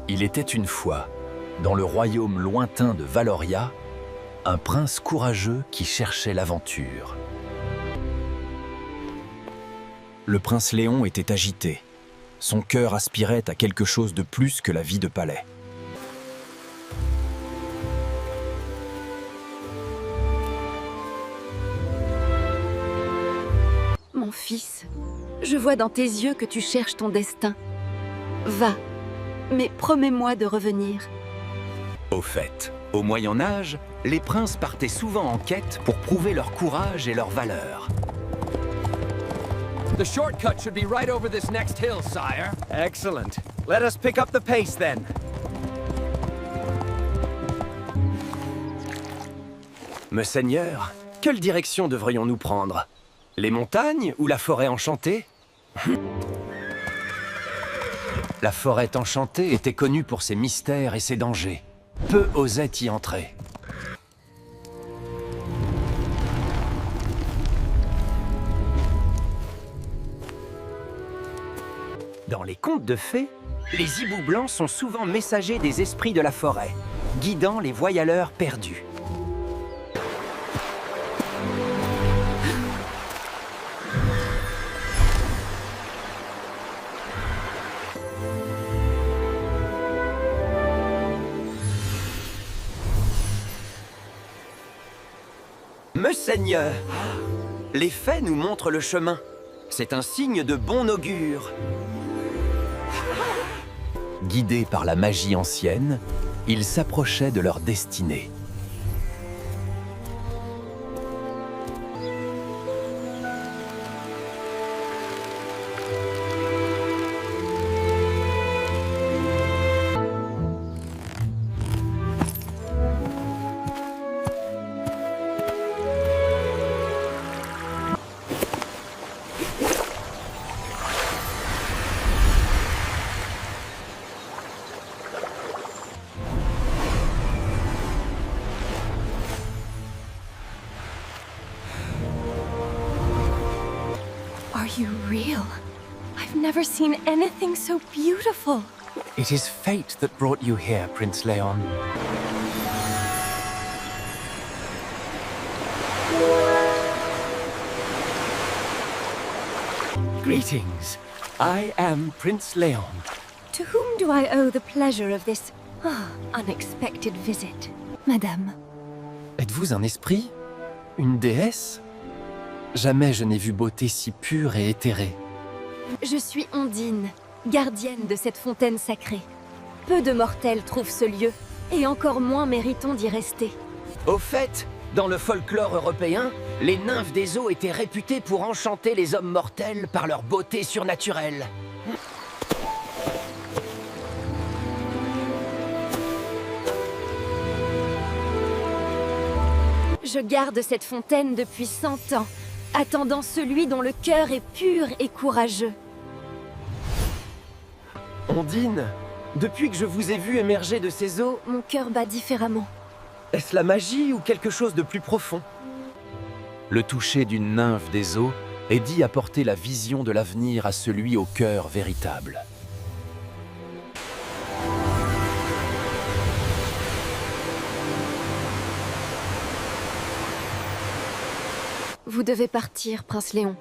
Il était une fois, dans le royaume lointain de Valoria, un prince courageux qui cherchait l'aventure. Le prince Léon était agité. Son cœur aspirait à quelque chose de plus que la vie de palais. Mon fils, je vois dans tes yeux que tu cherches ton destin. Va, mais promets-moi de revenir. Au fait, au Moyen-Âge, les princes partaient souvent en quête pour prouver leur courage et leur valeur. The shortcut should be right over this next hill, sire. Excellent. Let us pick up the pace then. Monseigneur, quelle direction devrions-nous prendre? Les montagnes ou la forêt enchantée? La forêt enchantée était connue pour ses mystères et ses dangers. Peu osaient y entrer. Dans les contes de fées, les hiboux blancs sont souvent messagers des esprits de la forêt, guidant les voyageurs perdus. Monseigneur, les fées nous montrent le chemin. C'est un signe de bon augure. Guidés par la magie ancienne, ils s'approchaient de leur destinée. Are you real? I've never seen anything so beautiful. It is fate that brought you here, Prince Leon. Greetings. I am Prince Leon. To whom do I owe the pleasure of this unexpected visit, Madame? Êtes-vous un esprit? Une déesse? Jamais je n'ai vu beauté si pure et éthérée. Je suis Ondine, gardienne de cette fontaine sacrée. Peu de mortels trouvent ce lieu, et encore moins méritons d'y rester. Au fait, dans le folklore européen, les nymphes des eaux étaient réputées pour enchanter les hommes mortels par leur beauté surnaturelle. Je garde cette fontaine depuis 100 ans, attendant celui dont le cœur est pur et courageux. Ondine, depuis que je vous ai vu émerger de ces eaux, Mon cœur bat différemment. est-ce la magie ou quelque chose de plus profond? Le toucher d'une nymphe des eaux est dit apporter la vision de l'avenir à celui au cœur véritable. Vous devez partir, Prince Léon.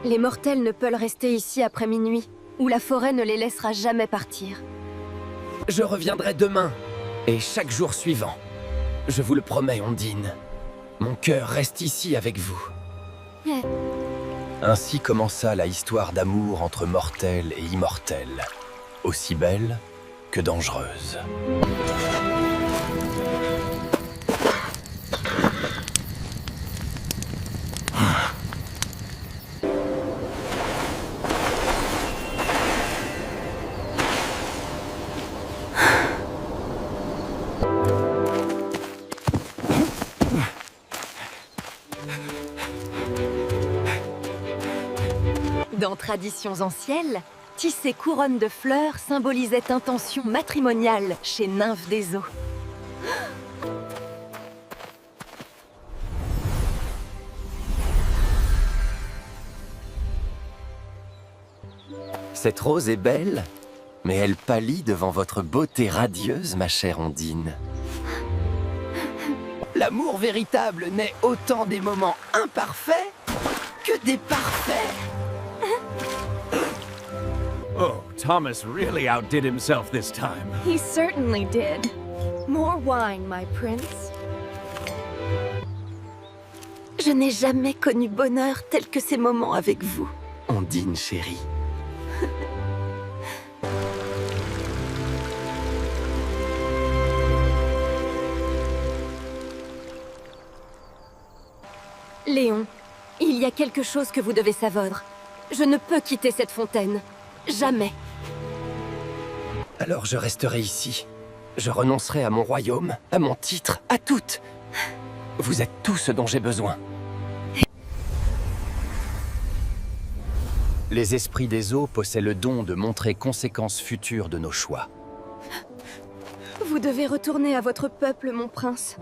Les mortels ne peuvent rester ici après minuit, ou la forêt ne les laissera jamais partir. Je reviendrai demain, et chaque jour suivant. Je vous le promets, Ondine. Mon cœur reste ici avec vous. Ainsi commença la histoire d'amour entre mortels et immortels, aussi belle que dangereuse. Dans traditions anciennes, tisser couronne de fleurs symbolisait intention matrimoniale chez nymphes des eaux. Cette rose est belle, Mais elle pâlit devant votre beauté radieuse, ma chère Ondine. L'amour véritable n'est autant des moments imparfaits que des parfaits. Oh, Thomas really outdid himself this time. He certainly did. More wine, my prince. Je n'ai jamais connu bonheur tel que ces moments avec vous. Ondine chérie. Léon, il y a quelque chose que vous devez savoir. Je ne peux quitter cette fontaine. Jamais. Alors je resterai ici. Je renoncerai à mon royaume, à mon titre, à tout. Vous êtes tout ce dont j'ai besoin. Les esprits des eaux possèdent le don de montrer conséquences futures de nos choix. Vous devez retourner à votre peuple, mon prince.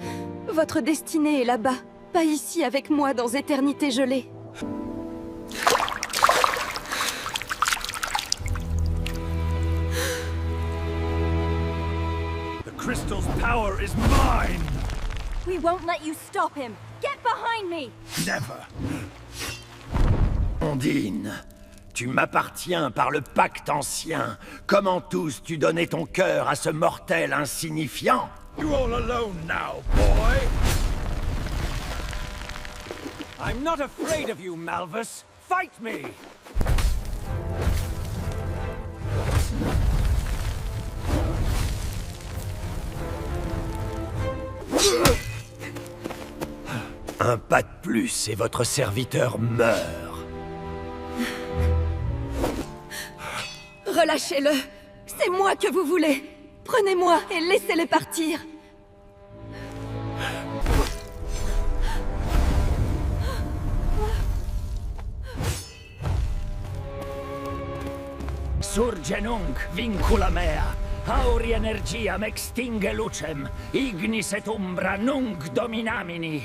Votre destinée est là-bas, pas ici avec moi dans éternité gelée. The crystal's power is mine! We won't let you stop him. Get behind me. Never. Ondine, tu m'appartiens par le pacte ancien. Comment tous tu donnais ton cœur à ce mortel insignifiant? You're all alone now, boy! I'm not afraid of you, Malvus. Fight me! Un pas de plus et votre serviteur meurt. Relâchez-le. C'est moi que vous voulez. Prenez-moi et laissez-les partir. Surge nunc vincula mea, auri energiam extingue lucem, ignis et umbra nunc dominamini.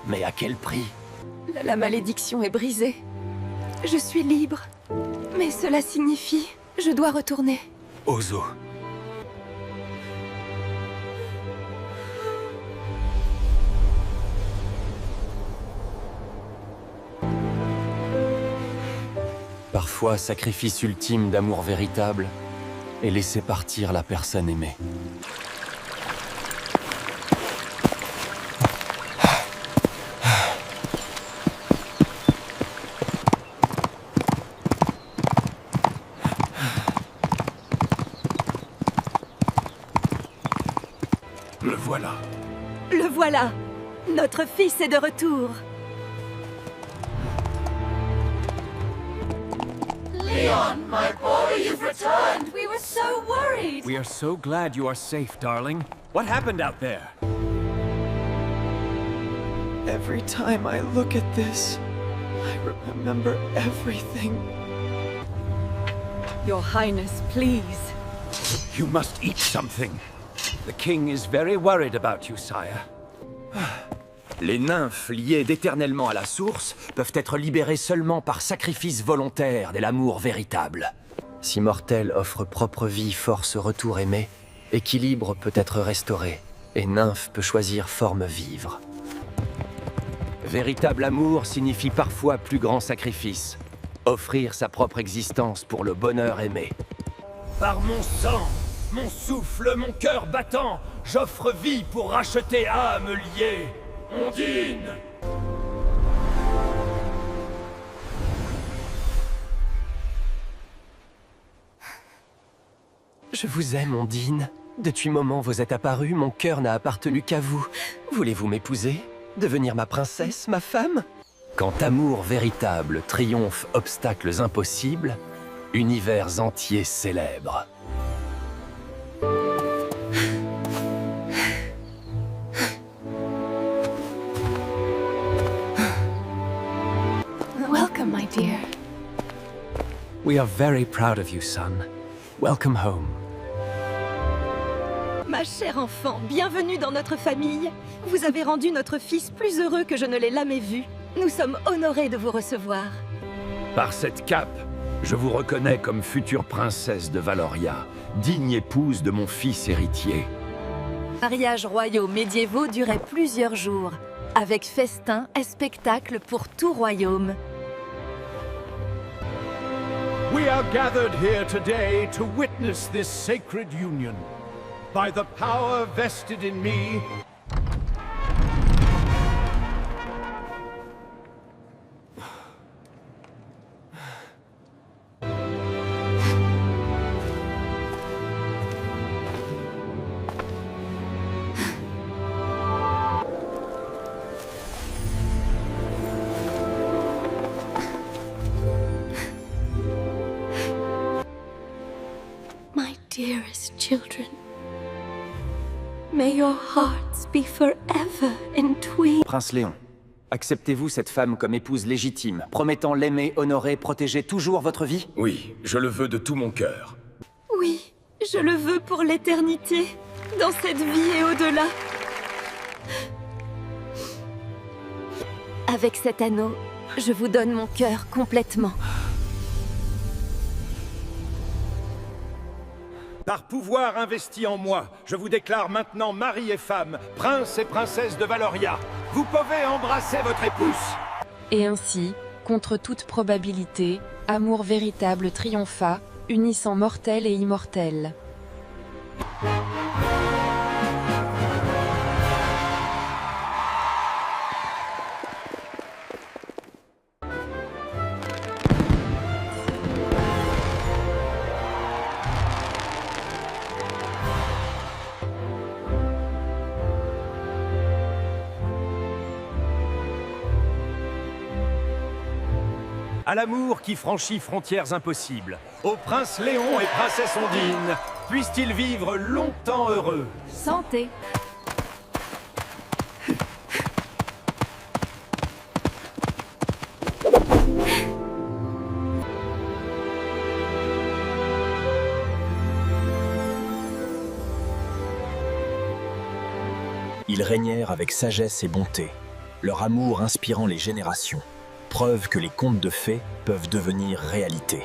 Mais à quel prix? La malédiction est brisée. Je suis libre. Mais cela signifie... Je dois retourner. Ozo. Parfois, sacrifice ultime d'amour véritable et laisser partir la personne aimée. Le voilà. Le voilà. Notre fils est de retour. Leon, my boy, you've returned! We were so worried! We are so glad you are safe, darling. What happened out there? Every time I look at this, I remember everything. Your Highness, please. You must eat something. The king is very worried about you, sire. Les nymphes liées d'éternellement à la source peuvent être libérées seulement par sacrifice volontaire de l'amour véritable. Si mortel offre propre vie, force, retour aimé, équilibre peut être restauré, et nymphe peut choisir forme vivre. Véritable amour signifie parfois plus grand sacrifice. Offrir sa propre existence pour le bonheur aimé. Par mon sang, mon souffle, mon cœur battant, j'offre vie pour racheter âme liée. Ondine! Je vous aime, Ondine. Depuis le moment où vous êtes apparue, mon cœur n'a appartenu qu'à vous. Voulez-vous m'épouser? Devenir ma princesse, ma femme? Quand amour véritable triomphe obstacles impossibles, univers entiers célèbrent. Welcome, my dear. We are very proud of you, son. Welcome home. Ma chère enfant, bienvenue dans notre famille. Vous avez rendu notre fils plus heureux que je ne l'ai jamais vu. Nous sommes honorés de vous recevoir. Par cette cape, je vous reconnais comme future princesse de Valoria, digne épouse de mon fils héritier. Mariages royaux médiévaux duraient plusieurs jours, avec festins et spectacles pour tout royaume. We are gathered here today to witness this sacred union. By the power vested in me, My dearest children, may your hearts be forever entwined. Prince Léon, acceptez-vous cette femme comme épouse légitime, promettant l'aimer, honorer, protéger toujours votre vie? oui, je le veux de tout mon cœur. Oui, je le veux pour l'éternité, dans cette vie et au-delà. Avec cet anneau, je vous donne mon cœur complètement. Par pouvoir investi en moi, je vous déclare maintenant mari et femme, prince et princesse de Valoria. Vous pouvez embrasser votre épouse. Et ainsi, contre toute probabilité, amour véritable triompha, unissant mortel et immortel. À l'amour qui franchit frontières impossibles, au prince Léon et princesse Ondine, puissent-ils vivre longtemps heureux. Santé. Ils régnèrent avec sagesse et bonté, leur amour inspirant les générations, preuve que les contes de fées peuvent devenir réalité.